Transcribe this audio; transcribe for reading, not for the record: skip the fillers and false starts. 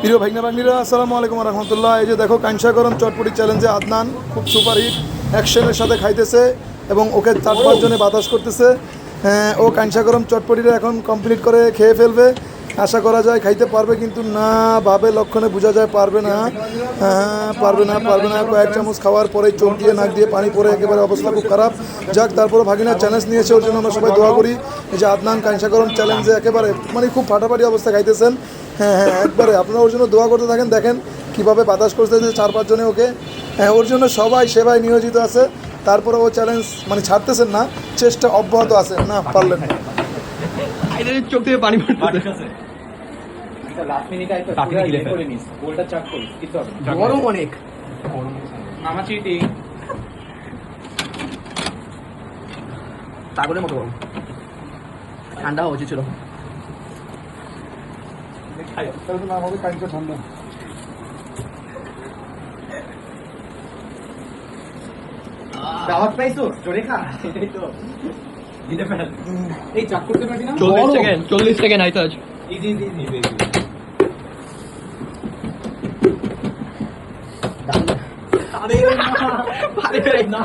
প্রিয় ভাইনা ভাগ্নিরা, আসসালামু আলাইকুম রহমতুল্লাহ। এই যে দেখো, কাঞ্চা গরম চটপটি চ্যালেঞ্জে আদনান খুব সুপারহিট অ্যাকশনের সাথে খাইতেছে এবং ওকে 4-5 জনে বাতাস করতেছে। ও কাঞ্চা গরম চটপটিটা এখন কমপ্লিট করে খেয়ে ফেলবে, আশা করা যায় খাইতে পারবে, কিন্তু না ভাবে লক্ষণে বোঝা যায় পারবে না। পারবে না। কয়েক চামচ খাওয়ার পরেই চোখ দিয়ে নাক দিয়ে পানি পড়ে একেবারে অবস্থা খুব খারাপ। যাক, তারপরে ভাগিনা চ্যালেঞ্জ নিয়েছে, ওর জন্য আমরা সবাই দোয়া করি। এই যে আদনান কাঞ্চা গরম চ্যালেঞ্জে একেবারে মানে খুব ফাটাফাটি অবস্থা খাইতেছেন। একবারে আপনারা ওর জন্য দোয়া করতে থাকেন। দেখেন কীভাবে বাতাস করতে 4-5 জনে ওকে। ওর জন্য সবাই সেবায় নিয়োজিত আছে, তারপরে ও চ্যালেঞ্জ মানে ছাড়তেছেন না, চেষ্টা অব্যাহত আছে। না পারলেন না, চোখ থেকে পানি পড়তেছে। গরম অনেক, মামা চিটি পাগলের মতো গরম, ঠান্ডা হওয়া উচিত ছিল। ঠান্ডা দাওয়াত পাইছো জোরে খা, এটাই তো এই চাক করতে পারবি না। 40 সেকেন্ড আইতাজ। ইজি আরে না